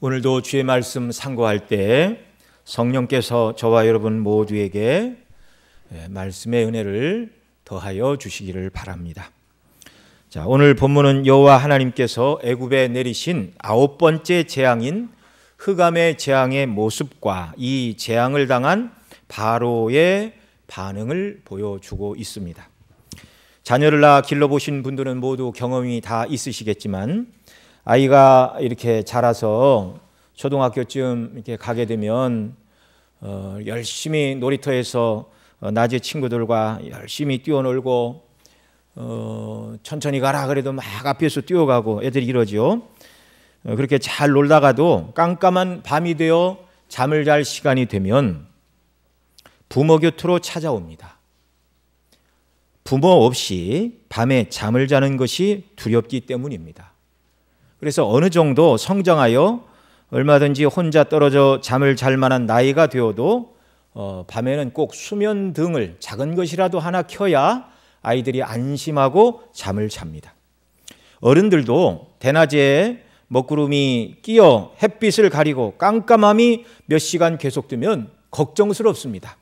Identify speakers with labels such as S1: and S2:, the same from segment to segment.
S1: 오늘도 주의 말씀 상고할 때 성령께서 저와 여러분 모두에게 말씀의 은혜를 더하여 주시기를 바랍니다. 자, 오늘 본문은 여호와 하나님께서 애굽에 내리신 9번째 재앙인 흑암의 재앙의 모습과 이 재앙을 당한 바로의 반응을 보여주고 있습니다. 자녀를 낳아 길러보신 분들은 모두 경험이 다 있으시겠지만 아이가 이렇게 자라서 초등학교쯤 이렇게 가게 되면 열심히 놀이터에서 낮에 친구들과 열심히 뛰어놀고 천천히 가라 그래도 막 앞에서 뛰어가고 애들이 이러죠. 그렇게 잘 놀다가도 깜깜한 밤이 되어 잠을 잘 시간이 되면 부모 곁으로 찾아옵니다. 부모 없이 밤에 잠을 자는 것이 두렵기 때문입니다. 그래서 어느 정도 성장하여 얼마든지 혼자 떨어져 잠을 잘 만한 나이가 되어도 밤에는 꼭 수면 등을 작은 것이라도 하나 켜야 아이들이 안심하고 잠을 잡니다. 어른들도 대낮에 먹구름이 끼어 햇빛을 가리고 깜깜함이 몇 시간 계속되면 걱정스럽습니다.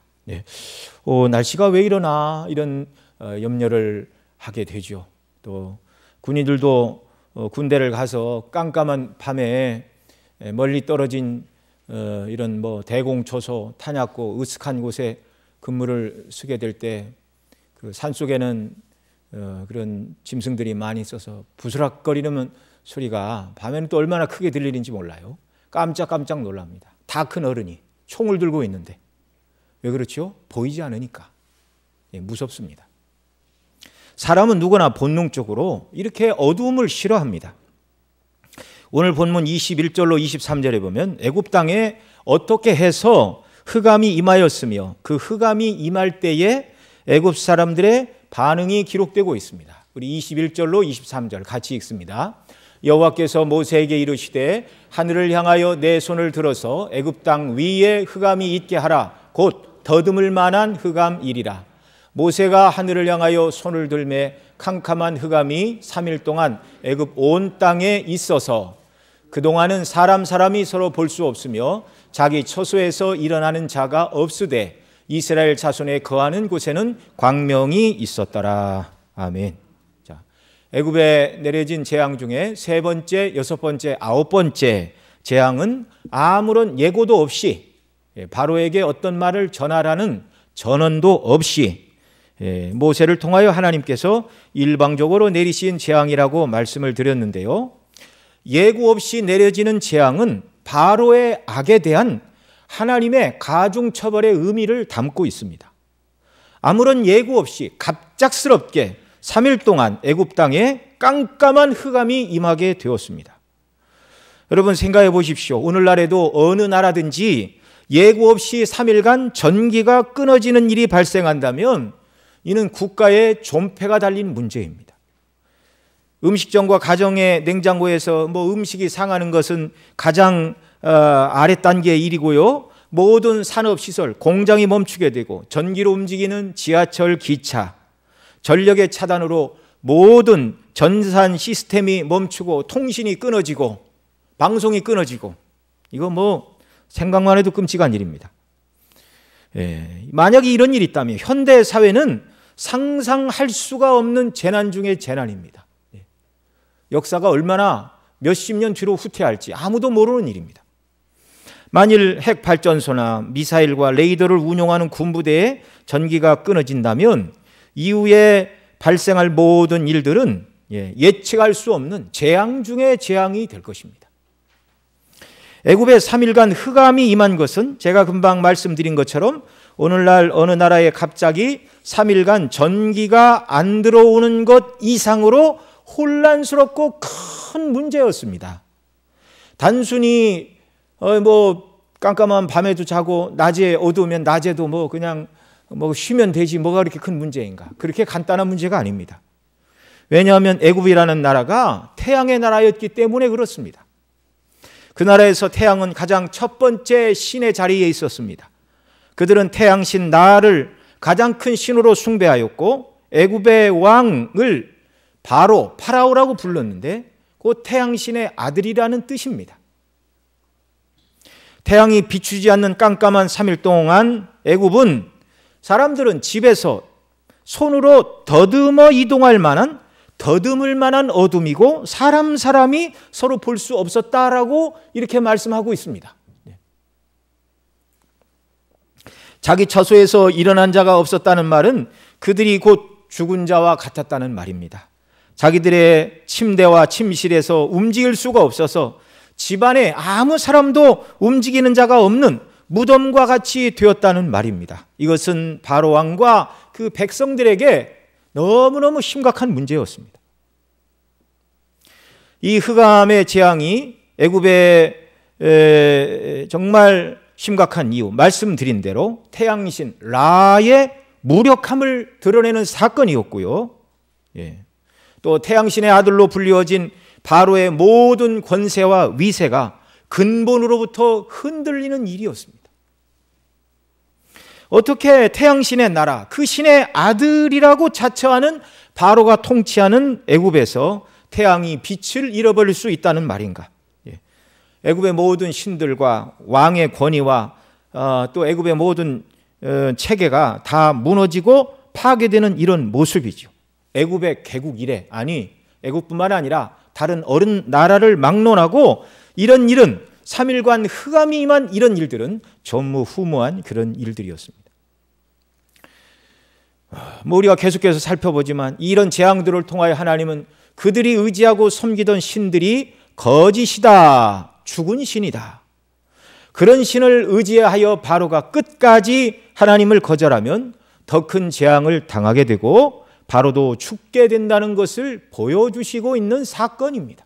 S1: 날씨가 왜 이러나 이런 염려를 하게 되죠. 또 군인들도 군대를 가서 깜깜한 밤에 멀리 떨어진 이런 대공초소, 탄약고, 으슥한 곳에 근무를 쓰게 될 때 그 산속에는 그런 짐승들이 많이 있어서 부스럭거리는 소리가 밤에는 또 얼마나 크게 들리는지 몰라요. 깜짝깜짝 놀랍니다. 다 큰 어른이 총을 들고 있는데 왜 그렇죠? 보이지 않으니까. 무섭습니다. 사람은 누구나 본능적으로 이렇게 어두움을 싫어합니다. 오늘 본문 21절로 23절에 보면 애굽 땅에 어떻게 해서 흑암이 임하였으며 그 흑암이 임할 때에 애굽 사람들의 반응이 기록되고 있습니다. 우리 21절로 23절 같이 읽습니다. 여호와께서 모세에게 이르시되 하늘을 향하여 내 손을 들어서 애굽 땅 위에 흑암이 있게 하라. 곧 더듬을 만한 흑암이리라. 모세가 하늘을 향하여 손을 들매 캄캄한 흑암이 3일 동안 애굽 온 땅에 있어서 그동안은 사람이 서로 볼 수 없으며 자기 처소에서 일어나는 자가 없으되 이스라엘 자손에 거하는 곳에는 광명이 있었더라. 아멘. 자, 애굽에 내려진 재앙 중에 세 번째, 여섯 번째, 아홉 번째 재앙은 아무런 예고도 없이 바로에게 어떤 말을 전하라는 전언도 없이 모세를 통하여 하나님께서 일방적으로 내리신 재앙이라고 말씀을 드렸는데요. 예고 없이 내려지는 재앙은 바로의 악에 대한 하나님의 가중처벌의 의미를 담고 있습니다. 아무런 예고 없이 갑작스럽게 3일 동안 애굽 땅에 깜깜한 흑암이 임하게 되었습니다. 여러분 생각해 보십시오. 오늘날에도 어느 나라든지 예고 없이 3일간 전기가 끊어지는 일이 발생한다면 이는 국가의 존폐가 달린 문제입니다. 음식점과 가정의 냉장고에서 음식이 상하는 것은 가장 아랫단계의 일이고요. 모든 산업시설, 공장이 멈추게 되고 전기로 움직이는 지하철, 기차, 전력의 차단으로 모든 전산 시스템이 멈추고 통신이 끊어지고 방송이 끊어지고 이거 생각만 해도 끔찍한 일입니다. 만약에 이런 일이 있다면 현대 사회는 상상할 수가 없는 재난 중의 재난입니다. 역사가 얼마나 몇십 년 뒤로 후퇴할지 아무도 모르는 일입니다. 만일 핵발전소나 미사일과 레이더를 운용하는 군부대에 전기가 끊어진다면 이후에 발생할 모든 일들은 예측할 수 없는 재앙 중의 재앙이 될 것입니다. 애굽에 3일간 흑암이 임한 것은 제가 금방 말씀드린 것처럼 오늘날 어느 나라에 갑자기 3일간 전기가 안 들어오는 것 이상으로 혼란스럽고 큰 문제였습니다. 단순히 깜깜한 밤에도 자고 낮에 어두우면 낮에도 그냥 쉬면 되지 뭐가 그렇게 큰 문제인가? 그렇게 간단한 문제가 아닙니다. 왜냐하면 애굽이라는 나라가 태양의 나라였기 때문에 그렇습니다. 그 나라에서 태양은 가장 첫 번째 신의 자리에 있었습니다. 그들은 태양신 나를 가장 큰 신으로 숭배하였고 애굽의 왕을 바로 파라오라고 불렀는데 그 태양신의 아들이라는 뜻입니다. 태양이 비추지 않는 깜깜한 3일 동안 애굽은 사람들은 집에서 손으로 더듬어 이동할 만한 더듬을 만한 어둠이고 사람이 서로 볼 수 없었다라고 이렇게 말씀하고 있습니다. 자기 처소에서 일어난 자가 없었다는 말은 그들이 곧 죽은 자와 같았다는 말입니다. 자기들의 침대와 침실에서 움직일 수가 없어서 집안에 아무 사람도 움직이는 자가 없는 무덤과 같이 되었다는 말입니다. 이것은 바로 왕과 그 백성들에게 너무너무 심각한 문제였습니다. 이 흑암의 재앙이 애굽에 정말 심각한 이유, 말씀드린 대로 태양신 라의 무력함을 드러내는 사건이었고요. 또 태양신의 아들로 불리워진 바로의 모든 권세와 위세가 근본으로부터 흔들리는 일이었습니다. 어떻게 태양신의 나라, 그 신의 아들이라고 자처하는 바로가 통치하는 애굽에서 태양이 빛을 잃어버릴 수 있다는 말인가? 애굽의 모든 신들과 왕의 권위와 또 애굽의 모든 체계가 다 무너지고 파괴되는 이런 모습이죠. 애굽의 개국 이래, 아니 애굽뿐만 아니라 다른 어른 나라를 막론하고 이런 일은 3일간 흑암이 임한 이런 일들은 전무후무한 그런 일들이었습니다. 우리가 계속해서 살펴보지만 이런 재앙들을 통하여 하나님은 그들이 의지하고 섬기던 신들이 거짓이다, 죽은 신이다, 그런 신을 의지하여 바로가 끝까지 하나님을 거절하면 더 큰 재앙을 당하게 되고 바로도 죽게 된다는 것을 보여주시고 있는 사건입니다.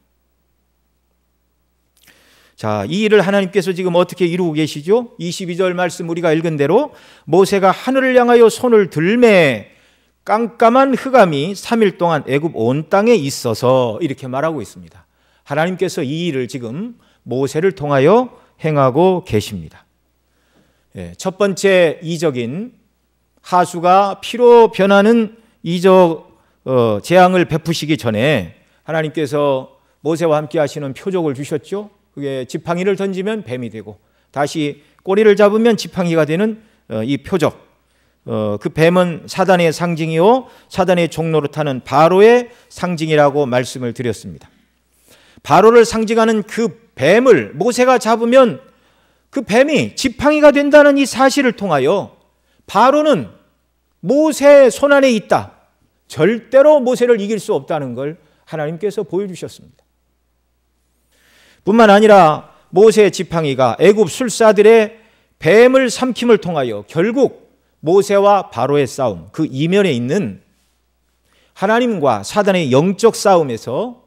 S1: 자, 이 일을 하나님께서 지금 어떻게 이루고 계시죠? 22절 말씀 우리가 읽은 대로 모세가 하늘을 향하여 손을 들매 깜깜한 흑암이 3일 동안 애굽 온 땅에 있어서 이렇게 말하고 있습니다. 하나님께서 이 일을 지금 모세를 통하여 행하고 계십니다. 첫 번째 이적인 하수가 피로 변하는 이적 재앙을 베푸시기 전에 하나님께서 모세와 함께 하시는 표적을 주셨죠. 그게 지팡이를 던지면 뱀이 되고 다시 꼬리를 잡으면 지팡이가 되는 이 표적. 그 뱀은 사단의 상징이요 사단의 종로로 타는 바로의 상징이라고 말씀을 드렸습니다. 바로를 상징하는 그 뱀을 모세가 잡으면 그 뱀이 지팡이가 된다는 이 사실을 통하여 바로는 모세의 손안에 있다, 절대로 모세를 이길 수 없다는 걸 하나님께서 보여주셨습니다. 뿐만 아니라 모세의 지팡이가 애굽 술사들의 뱀을 삼킴을 통하여 결국 모세와 바로의 싸움, 그 이면에 있는 하나님과 사단의 영적 싸움에서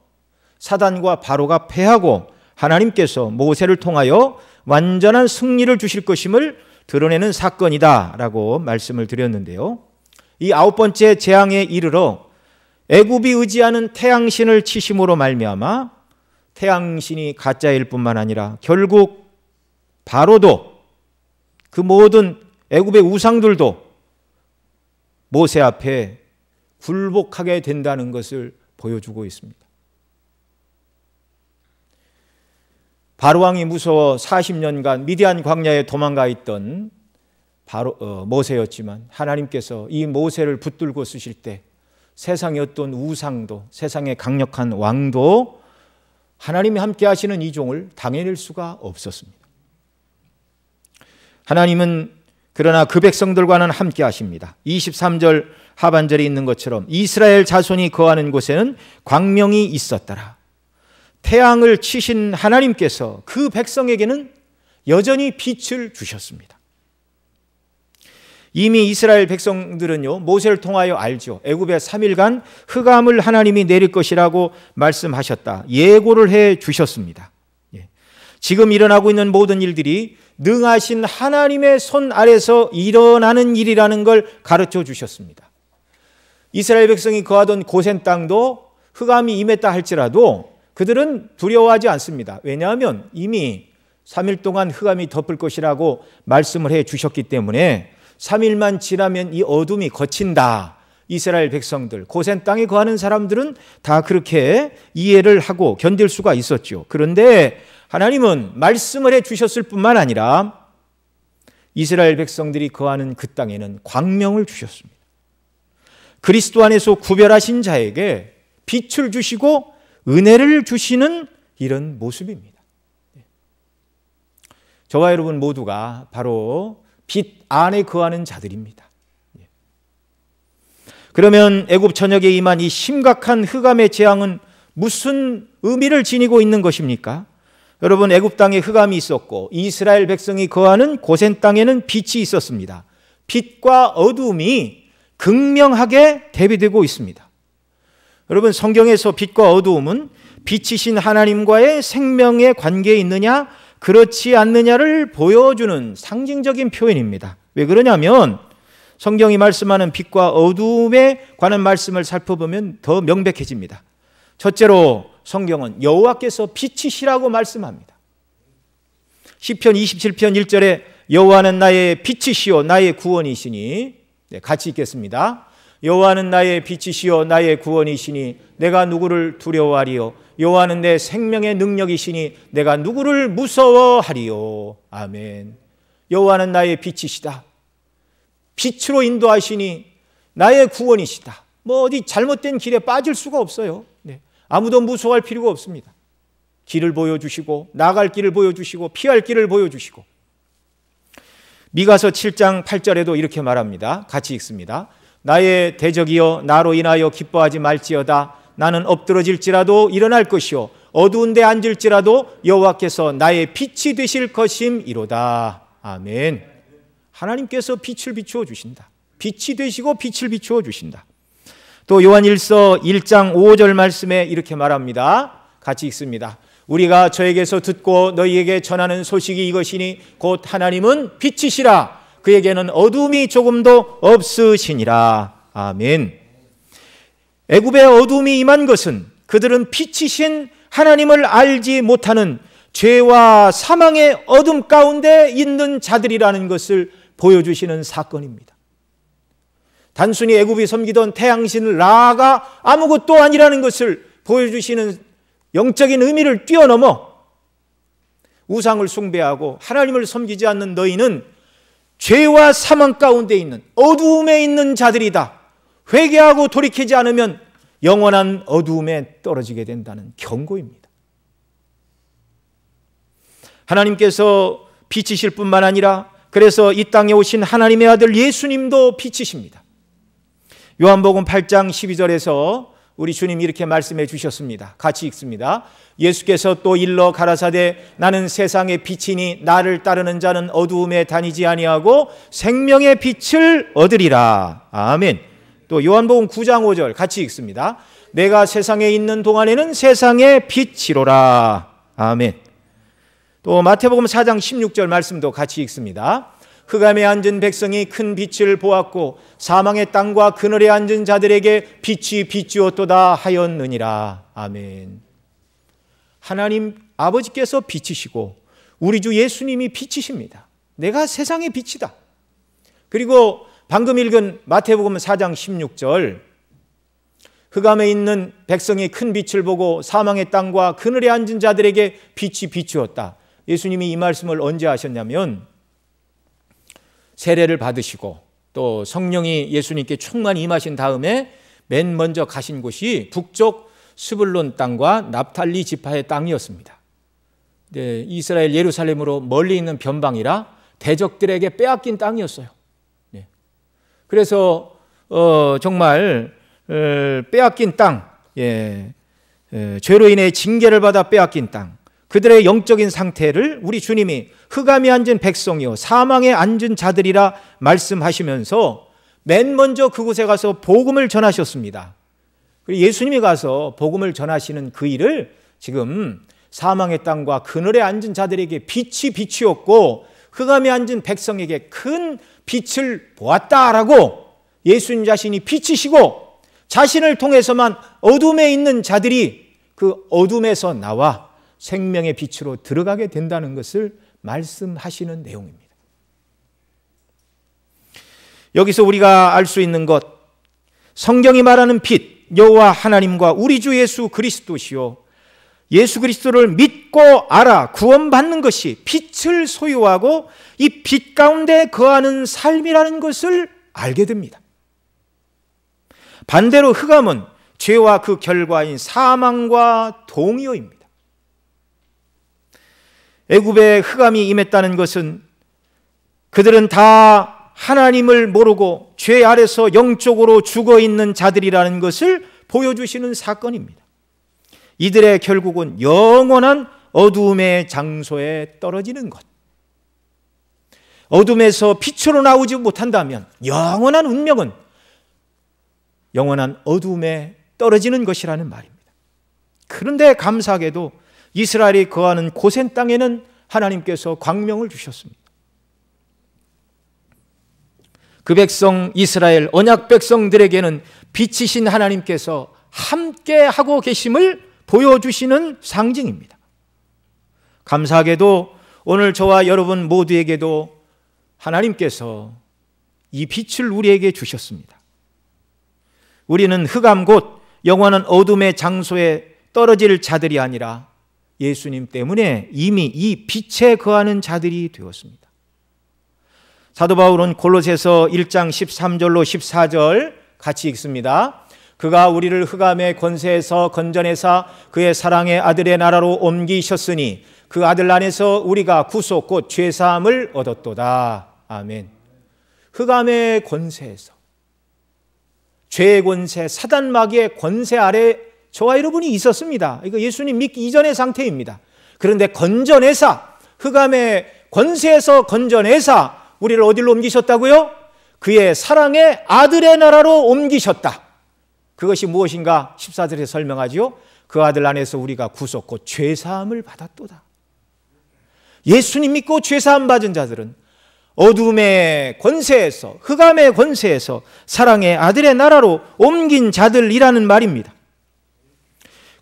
S1: 사단과 바로가 패하고 하나님께서 모세를 통하여 완전한 승리를 주실 것임을 드러내는 사건이다라고 말씀을 드렸는데요. 이 9번째 재앙에 이르러 애굽이 의지하는 태양신을 치심으로 말미암아 태양신이 가짜일 뿐만 아니라 결국 바로도 그 모든 애굽의 우상들도 모세 앞에 굴복하게 된다는 것을 보여주고 있습니다. 바로 왕이 무서워 40년간 미디안 광야에 도망가 있던 모세였지만 하나님께서 이 모세를 붙들고 쓰실 때 세상의 어떤 우상도 세상의 강력한 왕도 하나님이 함께 하시는 이 종을 당해낼 수가 없었습니다. 하나님은 그러나 그 백성들과는 함께 하십니다. 23절 하반절에 있는 것처럼 이스라엘 자손이 거하는 곳에는 광명이 있었더라. 태양을 치신 하나님께서 그 백성에게는 여전히 빛을 주셨습니다. 이미 이스라엘 백성들은요, 모세를 통하여 알죠. 애굽에 3일간 흑암을 하나님이 내릴 것이라고 말씀하셨다. 예고를 해 주셨습니다. 지금 일어나고 있는 모든 일들이 능하신 하나님의 손 아래서 일어나는 일이라는 걸 가르쳐 주셨습니다. 이스라엘 백성이 거하던 고센 땅도 흑암이 임했다 할지라도 그들은 두려워하지 않습니다. 왜냐하면 이미 3일 동안 흑암이 덮을 것이라고 말씀을 해 주셨기 때문에 3일만 지나면 이 어둠이 걷힌다. 이스라엘 백성들, 고센 땅에 거하는 사람들은 다 그렇게 이해를 하고 견딜 수가 있었죠. 그런데 하나님은 말씀을 해 주셨을 뿐만 아니라 이스라엘 백성들이 거하는 그 땅에는 광명을 주셨습니다. 그리스도 안에서 구별하신 자에게 빛을 주시고 은혜를 주시는 이런 모습입니다. 저와 여러분 모두가 바로 빛 안에 거하는 자들입니다. 그러면 애굽 전역에 임한 이 심각한 흑암의 재앙은 무슨 의미를 지니고 있는 것입니까? 여러분, 애굽 땅에 흑암이 있었고 이스라엘 백성이 거하는 고센 땅에는 빛이 있었습니다. 빛과 어두움이 극명하게 대비되고 있습니다. 여러분, 성경에서 빛과 어두움은 빛이신 하나님과의 생명의 관계에 있느냐 그렇지 않느냐를 보여주는 상징적인 표현입니다. 왜 그러냐면 성경이 말씀하는 빛과 어두움에 관한 말씀을 살펴보면 더 명백해집니다. 첫째로 성경은 여호와께서 빛이시라고 말씀합니다. 시편 27편 1절에 여호와는 나의 빛이시요 나의 구원이시니, 같이 읽겠습니다. 여호와는 나의 빛이시요 나의 구원이시니 내가 누구를 두려워하리요. 여호와는 내 생명의 능력이시니 내가 누구를 무서워하리요. 아멘. 여호와는 나의 빛이시다. 빛으로 인도하시니 나의 구원이시다. 어디 잘못된 길에 빠질 수가 없어요. 아무도 무서워할 필요가 없습니다. 길을 보여주시고 나갈 길을 보여주시고 피할 길을 보여주시고. 미가서 7장 8절에도 이렇게 말합니다. 같이 읽습니다. 나의 대적이여 나로 인하여 기뻐하지 말지어다. 나는 엎드러질지라도 일어날 것이요 어두운 데 앉을지라도 여호와께서 나의 빛이 되실 것임이로다. 아멘. 하나님께서 빛을 비추어 주신다. 빛이 되시고 빛을 비추어 주신다. 또 요한일서 1장 5절 말씀에 이렇게 말합니다. 같이 읽습니다. 우리가 저에게서 듣고 너희에게 전하는 소식이 이것이니 곧 하나님은 빛이시라. 그에게는 어두움이 조금도 없으시니라. 아멘. 애굽의 어두움이 임한 것은 그들은 빛이신 하나님을 알지 못하는 죄와 사망의 어둠 가운데 있는 자들이라는 것을 보여주시는 사건입니다. 단순히 애굽이 섬기던 태양신 라가 아무것도 아니라는 것을 보여주시는 영적인 의미를 뛰어넘어 우상을 숭배하고 하나님을 섬기지 않는 너희는 죄와 사망 가운데 있는 어두움에 있는 자들이다. 회개하고 돌이키지 않으면 영원한 어두움에 떨어지게 된다는 경고입니다. 하나님께서 빛이실 뿐만 아니라 그래서 이 땅에 오신 하나님의 아들 예수님도 빛이십니다. 요한복음 8장 12절에서 우리 주님이 이렇게 말씀해 주셨습니다. 같이 읽습니다. 예수께서 또 일러 가라사대 나는 세상의 빛이니 나를 따르는 자는 어두움에 다니지 아니하고 생명의 빛을 얻으리라. 아멘. 또 요한복음 9장 5절 같이 읽습니다. 내가 세상에 있는 동안에는 세상의 빛이로라. 아멘. 또 마태복음 4장 16절 말씀도 같이 읽습니다. 흑암에 앉은 백성이 큰 빛을 보았고 사망의 땅과 그늘에 앉은 자들에게 빛이 비추었도다 하였느니라. 아멘. 하나님 아버지께서 빛이시고 우리 주 예수님이 빛이십니다. 내가 세상의 빛이다. 그리고 방금 읽은 마태복음 4장 16절 흑암에 있는 백성이 큰 빛을 보고 사망의 땅과 그늘에 앉은 자들에게 빛이 비추었다. 예수님이 이 말씀을 언제 하셨냐면 세례를 받으시고 또 성령이 예수님께 충만히 임하신 다음에 맨 먼저 가신 곳이 북쪽 스불론 땅과 납탈리 지파의 땅이었습니다. 이스라엘 예루살렘으로 멀리 있는 변방이라 대적들에게 빼앗긴 땅이었어요. 그래서 정말 빼앗긴 땅, 죄로 인해 징계를 받아 빼앗긴 땅, 그들의 영적인 상태를 우리 주님이 흑암에 앉은 백성이요 사망에 앉은 자들이라 말씀하시면서 맨 먼저 그곳에 가서 복음을 전하셨습니다. 그리고 예수님이 가서 복음을 전하시는 그 일을 지금 사망의 땅과 그늘에 앉은 자들에게 빛이 비추었고 흑암에 앉은 백성에게 큰 빛을 보았다라고 예수님 자신이 빛이시고 자신을 통해서만 어둠에 있는 자들이 그 어둠에서 나와 생명의 빛으로 들어가게 된다는 것을 말씀하시는 내용입니다. 여기서 우리가 알 수 있는 것, 성경이 말하는 빛, 여호와 하나님과 우리 주 예수 그리스도시요 예수 그리스도를 믿고 알아 구원받는 것이 빛을 소유하고 이 빛 가운데 거하는 삶이라는 것을 알게 됩니다. 반대로 흑암은 죄와 그 결과인 사망과 동의어입니다. 애굽에 흑암이 임했다는 것은 그들은 다 하나님을 모르고 죄 아래서 영적으로 죽어있는 자들이라는 것을 보여주시는 사건입니다. 이들의 결국은 영원한 어두움의 장소에 떨어지는 것. 어둠에서 빛으로 나오지 못한다면 영원한 운명은 영원한 어두움에 떨어지는 것이라는 말입니다. 그런데 감사하게도 이스라엘이 거하는 고센 땅에는 하나님께서 광명을 주셨습니다. 그 백성 이스라엘 언약 백성들에게는 빛이신 하나님께서 함께 하고 계심을 보여주시는 상징입니다. 감사하게도 오늘 저와 여러분 모두에게도 하나님께서 이 빛을 우리에게 주셨습니다. 우리는 흑암 곧 영원한 어둠의 장소에 떨어질 자들이 아니라 예수님 때문에 이미 이 빛에 거하는 자들이 되었습니다. 사도 바울은 골로새서 1장 13절로 14절 같이 읽습니다. 그가 우리를 흑암의 권세에서 건져내사 그의 사랑의 아들의 나라로 옮기셨으니 그 아들 안에서 우리가 구속 곧 죄사함을 얻었도다. 아멘. 흑암의 권세에서, 죄의 권세, 사단 마귀의 권세 아래 저와 여러분이 있었습니다. 이거 예수님 믿기 이전의 상태입니다. 그런데 건져내사, 흑암의 권세에서 건져내사 우리를 어디로 옮기셨다고요? 그의 사랑의 아들의 나라로 옮기셨다. 그것이 무엇인가 14절에 설명하죠. 그 아들 안에서 우리가 구속 곧 죄사함을 받았도다. 예수님 믿고 죄사함 받은 자들은 어둠의 권세에서, 흑암의 권세에서 사랑의 아들의 나라로 옮긴 자들이라는 말입니다.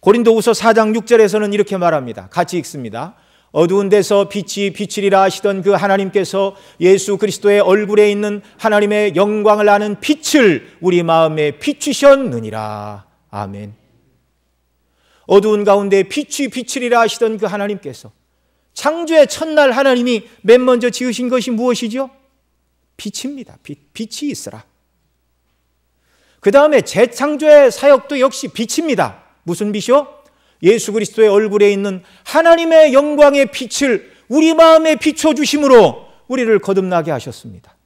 S1: 고린도후서 4장 6절에서는 이렇게 말합니다. 같이 읽습니다. 어두운 데서 빛이 비치리라 하시던 그 하나님께서 예수 그리스도의 얼굴에 있는 하나님의 영광을 아는 빛을 우리 마음에 비추셨느니라. 아멘. 어두운 가운데 빛이 비치리라 하시던 그 하나님께서 창조의 첫날 하나님이 맨 먼저 지으신 것이 무엇이죠? 빛입니다. 빛이 있으라. 그 다음에 재창조의 사역도 역시 빛입니다. 무슨 빛이요? 예수 그리스도의 얼굴에 있는 하나님의 영광의 빛을 우리 마음에 비춰주심으로 우리를 거듭나게 하셨습니다.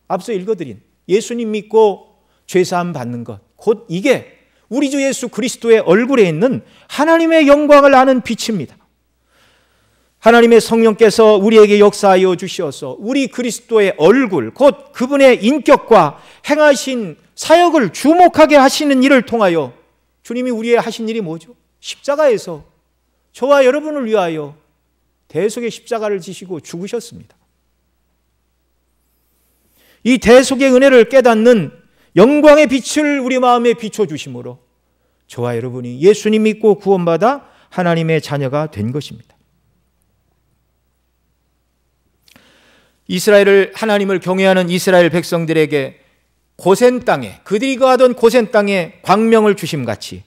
S1: 앞서 읽어드린 예수님 믿고 죄사함 받는 것, 곧 이게 우리 주 예수 그리스도의 얼굴에 있는 하나님의 영광을 아는 빛입니다. 하나님의 성령께서 우리에게 역사하여 주시어서 우리 그리스도의 얼굴, 곧 그분의 인격과 행하신 사역을 주목하게 하시는 일을 통하여 주님이 우리의 하신 일이 뭐죠? 십자가에서 저와 여러분을 위하여 대속의 십자가를 지시고 죽으셨습니다. 이 대속의 은혜를 깨닫는 영광의 빛을 우리 마음에 비춰주심으로 저와 여러분이 예수님 믿고 구원받아 하나님의 자녀가 된 것입니다. 하나님을 경외하는 이스라엘 백성들에게 고센 땅에, 그들이 거하던 고센 땅에 광명을 주심같이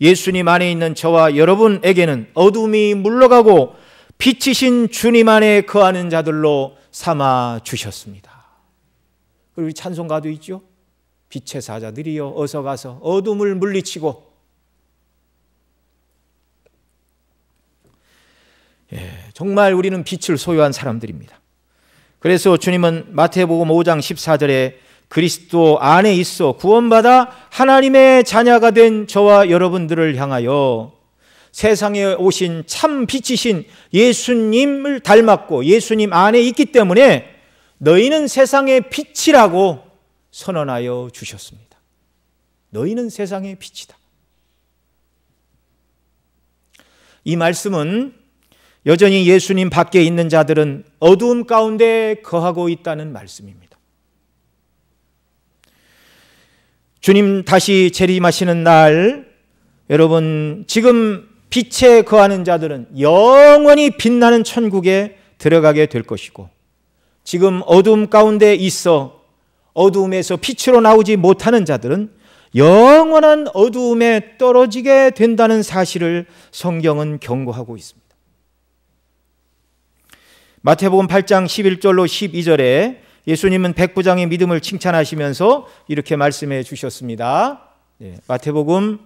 S1: 예수님 안에 있는 저와 여러분에게는 어둠이 물러가고 빛이신 주님 안에 거하는 자들로 삼아 주셨습니다. 그리고 우리 찬송가도 있죠. 빛의 사자들이여 어서 가서 어둠을 물리치고. 정말 우리는 빛을 소유한 사람들입니다. 그래서 주님은 마태복음 5장 14절에 그리스도 안에 있어 구원받아 하나님의 자녀가 된 저와 여러분들을 향하여 세상에 오신 참 빛이신 예수님을 닮았고 예수님 안에 있기 때문에 너희는 세상의 빛이라고 선언하여 주셨습니다. 너희는 세상의 빛이다. 이 말씀은 여전히 예수님 밖에 있는 자들은 어두움 가운데 거하고 있다는 말씀입니다. 주님 다시 재림하시는 날, 여러분 지금 빛에 거하는 자들은 영원히 빛나는 천국에 들어가게 될 것이고, 지금 어두움 가운데 있어 어두움에서 빛으로 나오지 못하는 자들은 영원한 어두움에 떨어지게 된다는 사실을 성경은 경고하고 있습니다. 마태복음 8장 11절로 12절에 예수님은 백부장의 믿음을 칭찬하시면서 이렇게 말씀해 주셨습니다. 마태복음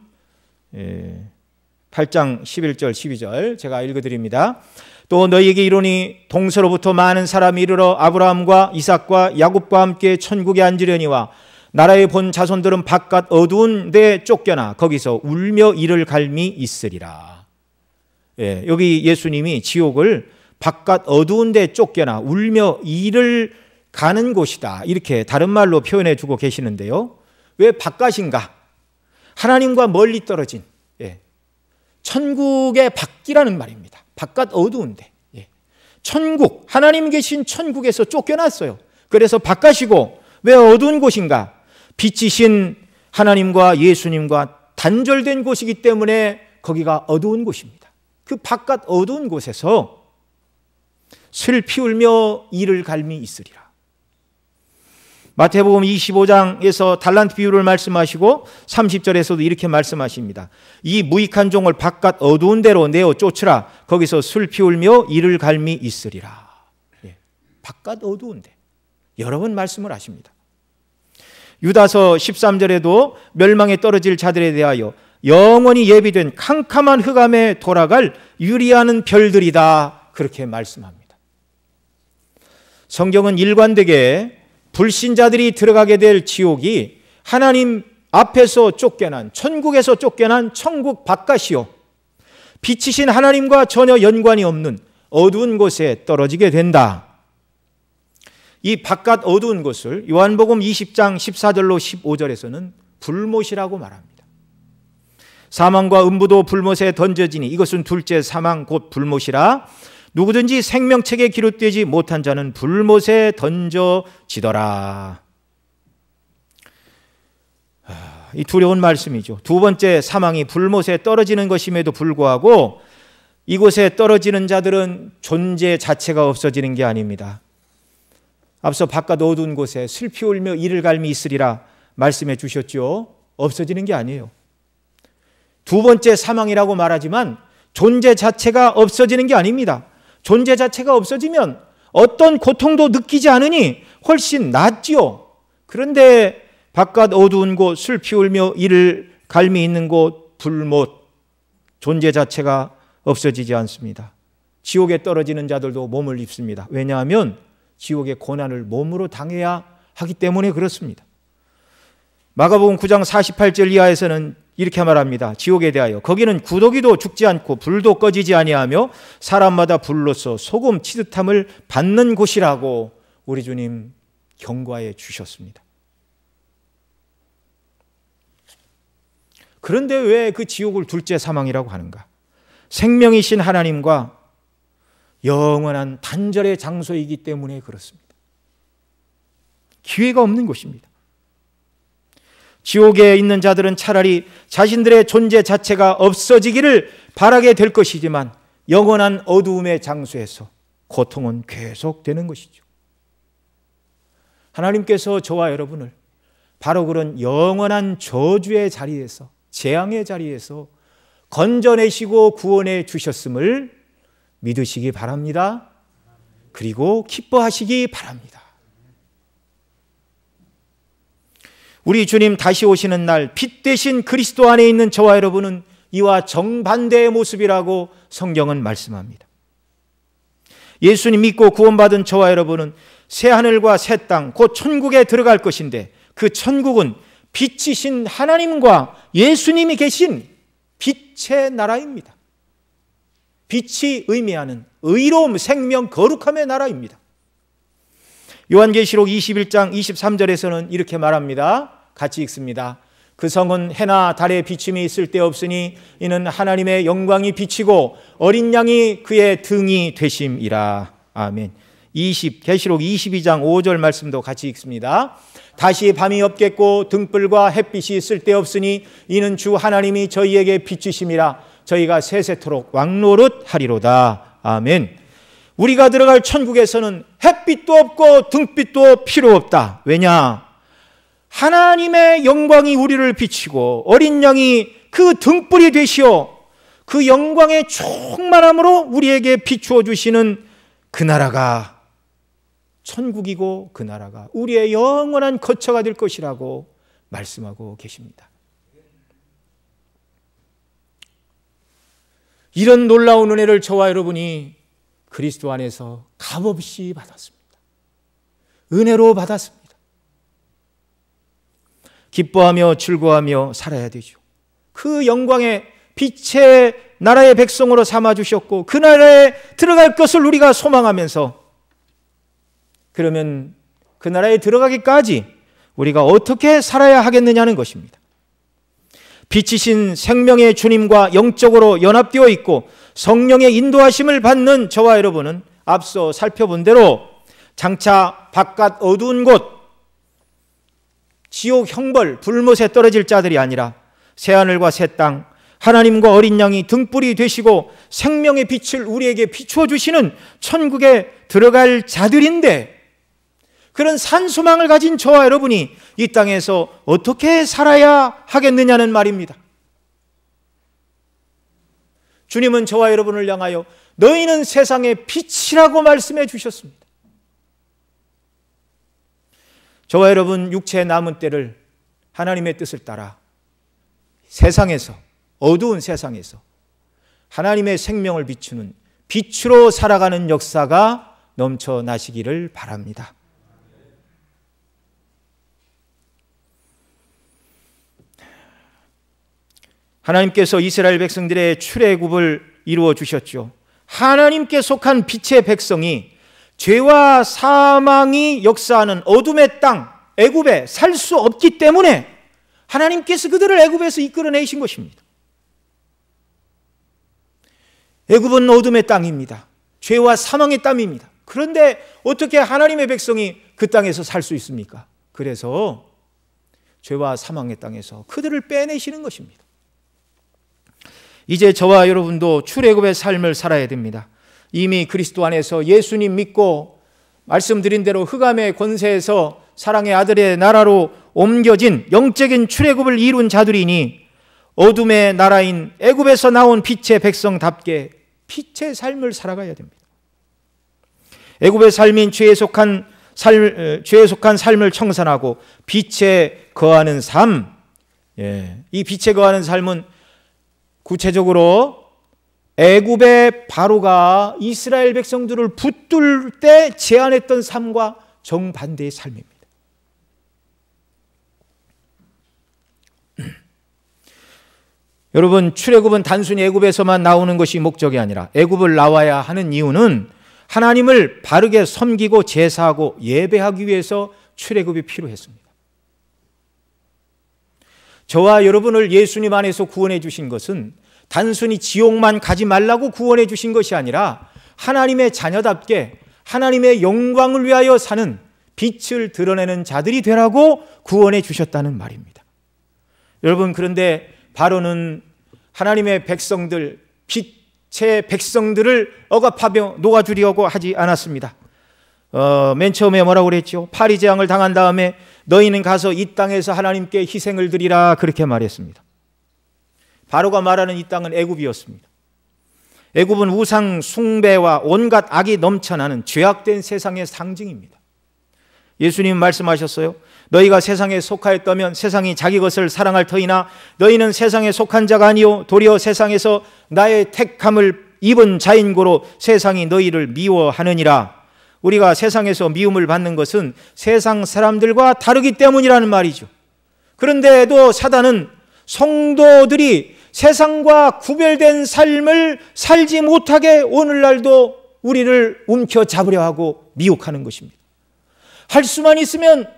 S1: 8장 11절 12절 제가 읽어드립니다. 또 너희에게 이르노니 동서로부터 많은 사람이 이르러 아브라함과 이삭과 야곱과 함께 천국에 앉으려니와 나라에 본 자손들은 바깥 어두운 데 쫓겨나 거기서 울며 이를 갈미 있으리라. 여기 예수님이 지옥을 바깥 어두운 데 쫓겨나 울며 이를 가는 곳이다, 이렇게 다른 말로 표현해 주고 계시는데요. 왜 바깥인가? 하나님과 멀리 떨어진 천국의 밖이라는 말입니다. 바깥 어두운데, 천국, 하나님 계신 천국에서 쫓겨났어요. 그래서 바깥이고, 왜 어두운 곳인가? 빛이신 하나님과 예수님과 단절된 곳이기 때문에 거기가 어두운 곳입니다. 그 바깥 어두운 곳에서 슬피 울며 이를 갈미 있으리라. 마태복음 25장에서 달란트 비유를 말씀하시고 30절에서도 이렇게 말씀하십니다. 이 무익한 종을 바깥 어두운 데로 내어 쫓으라. 거기서 슬피 울며 이를 갈미 있으리라. 바깥 어두운 데. 여러 번 말씀을 하십니다. 유다서 13절에도 멸망에 떨어질 자들에 대하여 영원히 예비된 캄캄한 흑암에 돌아갈 유리하는 별들이다, 그렇게 말씀합니다. 성경은 일관되게 불신자들이 들어가게 될 지옥이 하나님 앞에서 쫓겨난, 천국에서 쫓겨난 천국 바깥이요, 빛이신 하나님과 전혀 연관이 없는 어두운 곳에 떨어지게 된다. 이 바깥 어두운 곳을 요한복음 20장 14절로 15절에서는 불못이라고 말합니다. 사망과 음부도 불못에 던져지니 이것은 둘째 사망 곧 불못이라. 누구든지 생명책에 기록되지 못한 자는 불못에 던져지더라. 이 두려운 말씀이죠. 두 번째 사망이 불못에 떨어지는 것임에도 불구하고 이곳에 떨어지는 자들은 존재 자체가 없어지는 게 아닙니다. 앞서 바깥 어두운 곳에 슬피 울며 이를 갈미 있으리라 말씀해 주셨죠. 없어지는 게 아니에요. 두 번째 사망이라고 말하지만 존재 자체가 없어지는 게 아닙니다. 존재 자체가 없어지면 어떤 고통도 느끼지 않으니 훨씬 낫지요. 그런데 바깥 어두운 곳, 슬피 울며 이를 갈미 있는 곳, 불못, 존재 자체가 없어지지 않습니다. 지옥에 떨어지는 자들도 몸을 입습니다. 왜냐하면 지옥의 고난을 몸으로 당해야 하기 때문에 그렇습니다. 마가복음 9장 48절 이하에서는 이렇게 말합니다. 지옥에 대하여 거기는 구더기도 죽지 않고 불도 꺼지지 아니하며 사람마다 불로서 소금 치듯함을 받는 곳이라고 우리 주님 경고해 주셨습니다. 그런데 왜 그 지옥을 둘째 사망이라고 하는가? 생명이신 하나님과 영원한 단절의 장소이기 때문에 그렇습니다. 기회가 없는 곳입니다. 지옥에 있는 자들은 차라리 자신들의 존재 자체가 없어지기를 바라게 될 것이지만 영원한 어두움의 장소에서 고통은 계속되는 것이죠. 하나님께서 저와 여러분을 바로 그런 영원한 저주의 자리에서, 재앙의 자리에서 건져내시고 구원해 주셨음을 믿으시기 바랍니다. 그리고 기뻐하시기 바랍니다. 우리 주님 다시 오시는 날 빛 대신 그리스도 안에 있는 저와 여러분은 이와 정반대의 모습이라고 성경은 말씀합니다. 예수님 믿고 구원받은 저와 여러분은 새 하늘과 새 땅, 곧 천국에 들어갈 것인데 그 천국은 빛이신 하나님과 예수님이 계신 빛의 나라입니다. 빛이 의미하는 의로움, 생명, 거룩함의 나라입니다. 요한계시록 21장 23절에서는 이렇게 말합니다. 같이 읽습니다. 그 성은 해나 달의 비침이 쓸데없으니 이는 하나님의 영광이 비치고 어린 양이 그의 등이 되심이라. 아멘. 계시록 22장 5절 말씀도 같이 읽습니다. 다시 밤이 없겠고 등불과 햇빛이 쓸데없으니 이는 주 하나님이 저희에게 비치심이라. 저희가 세세토록 왕노릇하리로다. 아멘. 우리가 들어갈 천국에서는 햇빛도 없고 등빛도 필요 없다. 왜냐? 하나님의 영광이 우리를 비치고 어린 양이 그 등불이 되시어 그 영광의 충만함으로 우리에게 비추어 주시는 그 나라가 천국이고 그 나라가 우리의 영원한 거처가 될 것이라고 말씀하고 계십니다. 이런 놀라운 은혜를 저와 여러분이 그리스도 안에서 값없이 받았습니다. 은혜로 받았습니다. 기뻐하며 즐거워하며 살아야 되죠. 그 영광의 빛의 나라의 백성으로 삼아주셨고 그 나라에 들어갈 것을 우리가 소망하면서, 그러면 그 나라에 들어가기까지 우리가 어떻게 살아야 하겠느냐는 것입니다. 빛이신 생명의 주님과 영적으로 연합되어 있고 성령의 인도하심을 받는 저와 여러분은 앞서 살펴본 대로 장차 바깥 어두운 곳, 지옥 형벌 불못에 떨어질 자들이 아니라 새하늘과 새 땅, 하나님과 어린 양이 등불이 되시고 생명의 빛을 우리에게 비추어 주시는 천국에 들어갈 자들인데, 그런 산소망을 가진 저와 여러분이 이 땅에서 어떻게 살아야 하겠느냐는 말입니다. 주님은 저와 여러분을 향하여 너희는 세상의 빛이라고 말씀해 주셨습니다. 저와 여러분 육체의 남은 때를 하나님의 뜻을 따라 세상에서, 어두운 세상에서 하나님의 생명을 비추는 빛으로 살아가는 역사가 넘쳐나시기를 바랍니다. 하나님께서 이스라엘 백성들의 출애굽을 이루어 주셨죠. 하나님께 속한 빛의 백성이 죄와 사망이 역사하는 어둠의 땅 애굽에 살 수 없기 때문에 하나님께서 그들을 애굽에서 이끌어내신 것입니다. 애굽은 어둠의 땅입니다. 죄와 사망의 땅입니다. 그런데 어떻게 하나님의 백성이 그 땅에서 살 수 있습니까? 그래서 죄와 사망의 땅에서 그들을 빼내시는 것입니다. 이제 저와 여러분도 출애굽의 삶을 살아야 됩니다. 이미 그리스도 안에서 예수님 믿고 말씀드린 대로 흑암의 권세에서 사랑의 아들의 나라로 옮겨진 영적인 출애굽을 이룬 자들이니 어둠의 나라인 애굽에서 나온 빛의 백성답게 빛의 삶을 살아가야 됩니다. 애굽의 삶인 죄에 속한 삶을 청산하고 빛에 거하는 삶, 이 빛에 거하는 삶은 구체적으로 애굽의 바로가 이스라엘 백성들을 붙들 때 제안했던 삶과 정반대의 삶입니다. 여러분, 출애굽은 단순히 애굽에서만 나오는 것이 목적이 아니라 애굽을 나와야 하는 이유는 하나님을 바르게 섬기고 제사하고 예배하기 위해서 출애굽이 필요했습니다. 저와 여러분을 예수님 안에서 구원해 주신 것은 단순히 지옥만 가지 말라고 구원해 주신 것이 아니라 하나님의 자녀답게 하나님의 영광을 위하여 사는 빛을 드러내는 자들이 되라고 구원해 주셨다는 말입니다. 여러분, 그런데 바로는 하나님의 백성들, 빛의 백성들을 억압하며 녹아주려고 하지 않았습니다. 맨 처음에 뭐라고 그랬죠? 파리 재앙을 당한 다음에 너희는 가서 이 땅에서 하나님께 희생을 드리라, 그렇게 말했습니다. 바로가 말하는 이 땅은 애굽이었습니다. 애굽은 우상 숭배와 온갖 악이 넘쳐나는 죄악된 세상의 상징입니다. 예수님 말씀하셨어요. 너희가 세상에 속하였다면 세상이 자기 것을 사랑할 터이나 너희는 세상에 속한 자가 아니요 도리어 세상에서 나의 택함을 입은 자인고로 세상이 너희를 미워하느니라. 우리가 세상에서 미움을 받는 것은 세상 사람들과 다르기 때문이라는 말이죠. 그런데도 사단은 성도들이 세상과 구별된 삶을 살지 못하게 오늘날도 우리를 움켜잡으려 하고 미혹하는 것입니다. 할 수만 있으면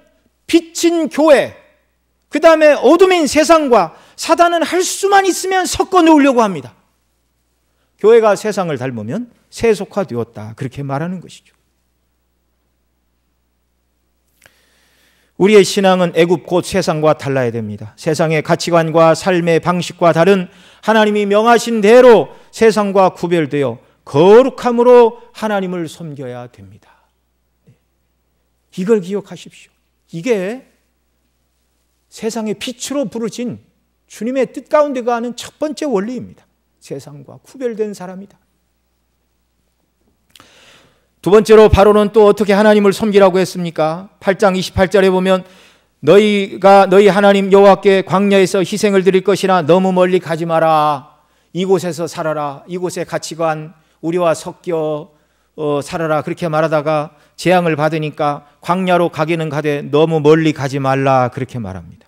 S1: 빛인 교회, 그 다음에 어둠인 세상과 사단은 할 수만 있으면 섞어 놓으려고 합니다. 교회가 세상을 닮으면 세속화되었다, 그렇게 말하는 것이죠. 우리의 신앙은 애굽 곧 세상과 달라야 됩니다. 세상의 가치관과 삶의 방식과 다른 하나님이 명하신 대로 세상과 구별되어 거룩함으로 하나님을 섬겨야 됩니다. 이걸 기억하십시오. 이게 세상의 빛으로 부르신 주님의 뜻 가운데 가는 첫 번째 원리입니다. 세상과 구별된 사람이다. 두 번째로 바로는 또 어떻게 하나님을 섬기라고 했습니까? 8장 28절에 보면 너희가 너희 하나님 여호와께 광야에서 희생을 드릴 것이나 너무 멀리 가지 마라. 이곳에서 살아라. 이곳에 같이 우리와 섞여 살아라. 그렇게 말하다가 재앙을 받으니까 광야로 가기는 가되 너무 멀리 가지 말라. 그렇게 말합니다.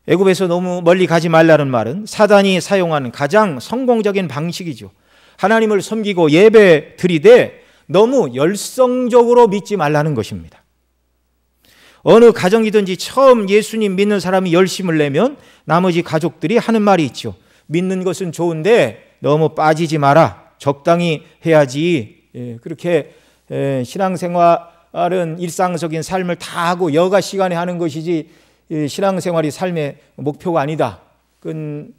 S1: 애굽에서 너무 멀리 가지 말라는 말은 사단이 사용하는 가장 성공적인 방식이죠. 하나님을 섬기고 예배 드리되 너무 열성적으로 믿지 말라는 것입니다. 어느 가정이든지 처음 예수님 믿는 사람이 열심을 내면 나머지 가족들이 하는 말이 있죠. 믿는 것은 좋은데 너무 빠지지 마라. 적당히 해야지. 그렇게 신앙생활은 일상적인 삶을 다 하고 여가 시간에 하는 것이지 신앙생활이 삶의 목표가 아니다. 그건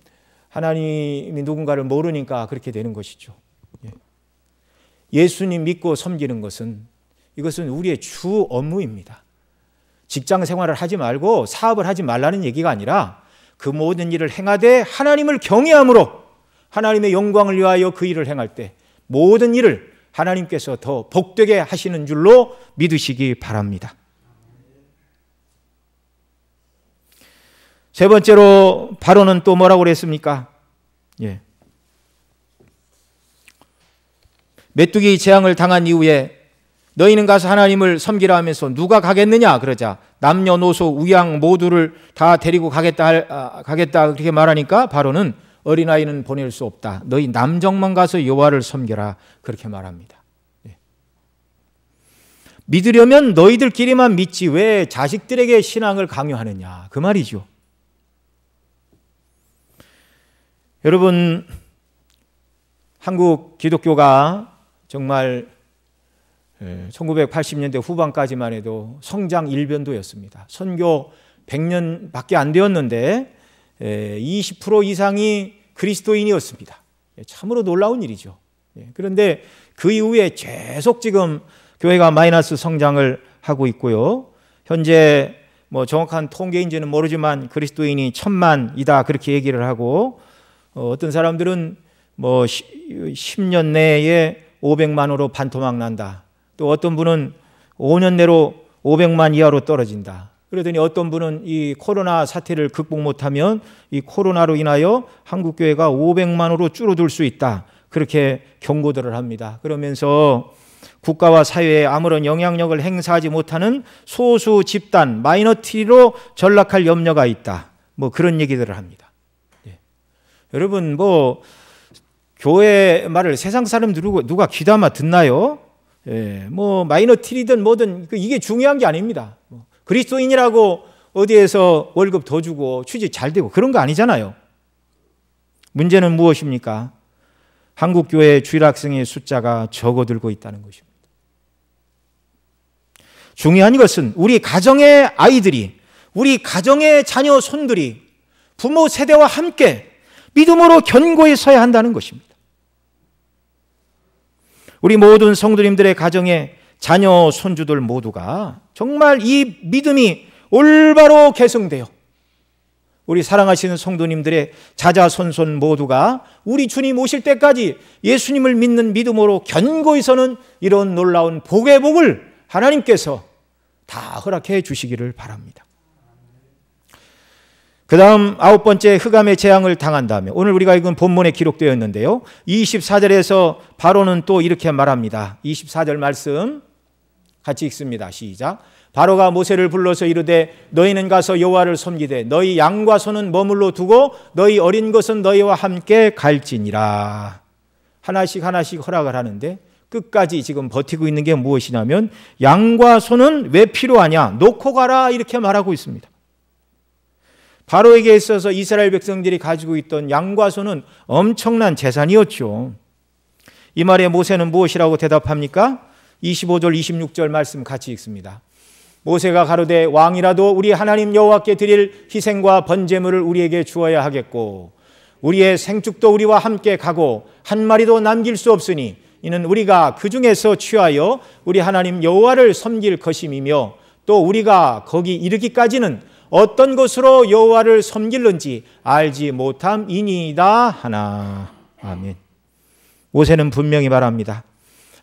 S1: 하나님이 누군가를 모르니까 그렇게 되는 것이죠. 예수님 믿고 섬기는 이것은 우리의 주 업무입니다. 직장 생활을 하지 말고 사업을 하지 말라는 얘기가 아니라 그 모든 일을 행하되 하나님을 경외함으로 하나님의 영광을 위하여 그 일을 행할 때 모든 일을 하나님께서 더 복되게 하시는 줄로 믿으시기 바랍니다. 세 번째로 바로는 또 뭐라고 그랬습니까? 메뚜기 재앙을 당한 이후에 너희는 가서 하나님을 섬기라 하면서 누가 가겠느냐 그러자 남녀노소 우양 모두를 다 데리고 가겠다 그렇게 말하니까 바로는 어린아이는 보낼 수 없다. 너희 남정만 가서 여호와를 섬겨라 그렇게 말합니다. 믿으려면 너희들끼리만 믿지 왜 자식들에게 신앙을 강요하느냐 그 말이죠. 여러분, 한국 기독교가 정말 1980년대 후반까지만 해도 성장 일변도였습니다. 선교 100년밖에 안 되었는데 20% 이상이 그리스도인이었습니다. 참으로 놀라운 일이죠. 그런데 그 이후에 계속 지금 교회가 마이너스 성장을 하고 있고요. 현재 정확한 통계인지는 모르지만 그리스도인이 1000만이다 그렇게 얘기를 하고 어떤 사람들은 10년 내에 500만으로 반토막 난다. 또 어떤 분은 5년 내로 500만 이하로 떨어진다. 그러더니 어떤 분은 이 코로나 사태를 극복 못하면 이 코로나로 인하여 한국교회가 500만으로 줄어들 수 있다. 그렇게 경고들을 합니다. 그러면서 국가와 사회에 아무런 영향력을 행사하지 못하는 소수 집단, 마이너티로 전락할 염려가 있다. 그런 얘기들을 합니다. 여러분, 교회 말을 세상 사람 누가 귀담아 듣나요? 마이너티든 뭐든 이게 중요한 게 아닙니다. 그리스도인이라고 어디에서 월급 더 주고 취직 잘 되고 그런 거 아니잖아요. 문제는 무엇입니까? 한국 교회 주일 학생의 숫자가 적어들고 있다는 것입니다. 중요한 것은 우리 가정의 아이들이, 우리 가정의 자녀 손들이 부모 세대와 함께 믿음으로 견고히 서야 한다는 것입니다. 우리 모든 성도님들의 가정의 자녀 손주들 모두가 정말 이 믿음이 올바로 계승되어 우리 사랑하시는 성도님들의 자자손손 모두가 우리 주님 오실 때까지 예수님을 믿는 믿음으로 견고히 서는 이런 놀라운 복의 복을 하나님께서 다 허락해 주시기를 바랍니다. 그 다음 9번째 흑암의 재앙을 당한 다음에 오늘 우리가 읽은 본문에 기록되어 있는데요. 24절에서 바로는 또 이렇게 말합니다. 24절 말씀 같이 읽습니다. 시작. 바로가 모세를 불러서 이르되 너희는 가서 여호와를 섬기되 너희 양과 소는 머물러 두고 너희 어린 것은 너희와 함께 갈지니라. 하나씩 허락을 하는데 끝까지 지금 버티고 있는 게 무엇이냐면 양과 소는 왜 필요하냐? 놓고 가라 이렇게 말하고 있습니다. 바로에게 있어서 이스라엘 백성들이 가지고 있던 양과 소는 엄청난 재산이었죠. 이 말에 모세는 무엇이라고 대답합니까? 25절 26절 말씀 같이 읽습니다. 모세가 가로되 왕이라도 우리 하나님 여호와께 드릴 희생과 번제물을 우리에게 주어야 하겠고 우리의 생축도 우리와 함께 가고 한 마리도 남길 수 없으니 이는 우리가 그 중에서 취하여 우리 하나님 여호와를 섬길 것임이며 또 우리가 거기 이르기까지는 어떤 것으로 여호와를 섬길는지 알지 못함이니이다 하나. 아멘. 모세는 분명히 말합니다.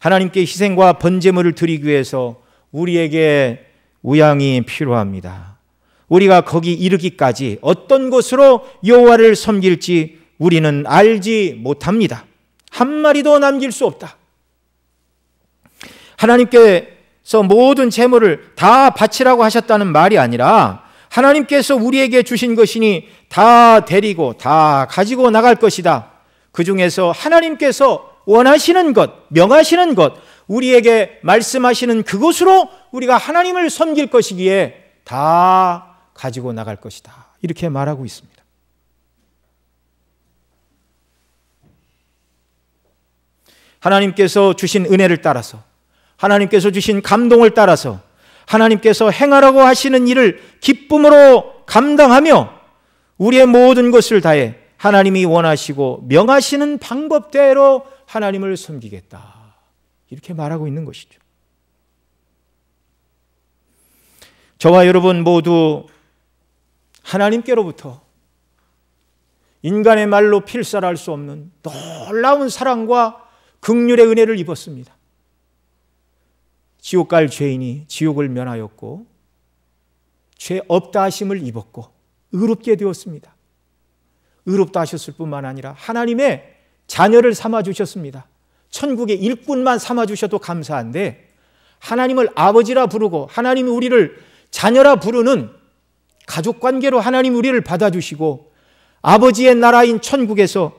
S1: 하나님께 희생과 번제물을 드리기 위해서 우리에게 우양이 필요합니다. 우리가 거기 이르기까지 어떤 것으로 여호와를 섬길지 우리는 알지 못합니다. 한 마리도 남길 수 없다. 하나님께서 모든 제물을 다 바치라고 하셨다는 말이 아니라 하나님께서 우리에게 주신 것이니 다 데리고 다 가지고 나갈 것이다. 그 중에서 하나님께서 원하시는 것, 명하시는 것, 우리에게 말씀하시는 그것으로 우리가 하나님을 섬길 것이기에 다 가지고 나갈 것이다. 이렇게 말하고 있습니다. 하나님께서 주신 은혜를 따라서, 하나님께서 주신 감동을 따라서 하나님께서 행하라고 하시는 일을 기쁨으로 감당하며 우리의 모든 것을 다해 하나님이 원하시고 명하시는 방법대로 하나님을 섬기겠다. 이렇게 말하고 있는 것이죠. 저와 여러분 모두 하나님께로부터 인간의 말로 필사할 수 없는 놀라운 사랑과 긍휼의 은혜를 입었습니다. 지옥 갈 죄인이 지옥을 면하였고 죄 없다 하심을 입었고 의롭게 되었습니다. 의롭다 하셨을 뿐만 아니라 하나님의 자녀를 삼아주셨습니다. 천국의 일꾼만 삼아주셔도 감사한데 하나님을 아버지라 부르고 하나님이 우리를 자녀라 부르는 가족관계로 하나님 우리를 받아주시고 아버지의 나라인 천국에서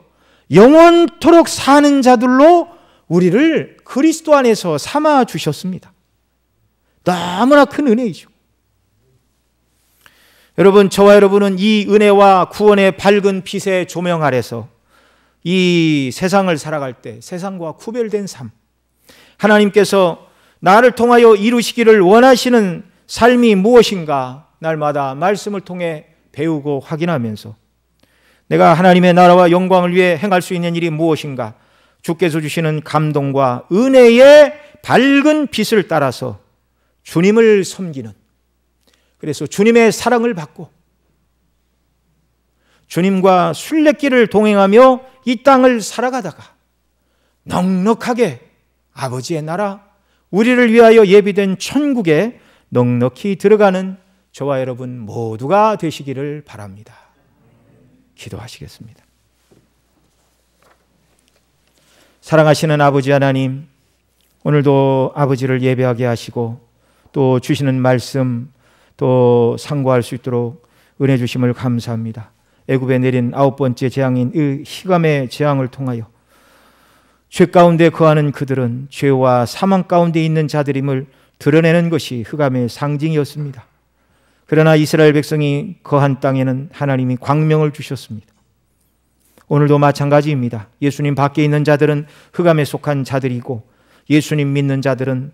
S1: 영원토록 사는 자들로 우리를 그리스도 안에서 삼아주셨습니다. 너무나 큰 은혜이죠. 여러분, 저와 여러분은 이 은혜와 구원의 밝은 빛의 조명 아래서 이 세상을 살아갈 때 세상과 구별된 삶, 하나님께서 나를 통하여 이루시기를 원하시는 삶이 무엇인가 날마다 말씀을 통해 배우고 확인하면서 내가 하나님의 나라와 영광을 위해 행할 수 있는 일이 무엇인가, 주께서 주시는 감동과 은혜의 밝은 빛을 따라서 주님을 섬기는, 그래서 주님의 사랑을 받고 주님과 순례길을 동행하며 이 땅을 살아가다가 넉넉하게 아버지의 나라, 우리를 위하여 예비된 천국에 넉넉히 들어가는 저와 여러분 모두가 되시기를 바랍니다. 기도하시겠습니다. 사랑하시는 아버지 하나님, 오늘도 아버지를 예배하게 하시고 또 주시는 말씀 또 상고할 수 있도록 은혜 주심을 감사합니다. 애굽에 내린 9번째 재앙인 이 희감의 재앙을 통하여 죄 가운데 거하는 그들은 죄와 사망 가운데 있는 자들임을 드러내는 것이 흑암의 상징이었습니다. 그러나 이스라엘 백성이 거한 땅에는 하나님이 광명을 주셨습니다. 오늘도 마찬가지입니다. 예수님 밖에 있는 자들은 흑암에 속한 자들이고 예수님 믿는 자들은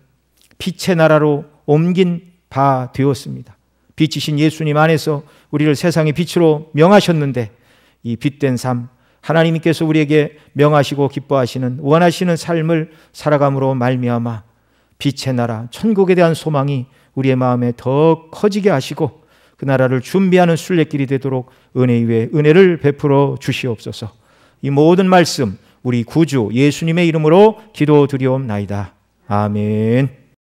S1: 빛의 나라로 옮긴 바 되었습니다. 빛이신 예수님 안에서 우리를 세상의 빛으로 명하셨는데 이 빛된 삶, 하나님께서 우리에게 명하시고 기뻐하시는 원하시는 삶을 살아감으로 말미암아 빛의 나라, 천국에 대한 소망이 우리의 마음에 더 커지게 하시고 그 나라를 준비하는 순례길이 되도록 은혜 위에 은혜를 베풀어 주시옵소서. 이 모든 말씀 우리 구주 예수님의 이름으로 기도드리옵나이다. 아멘.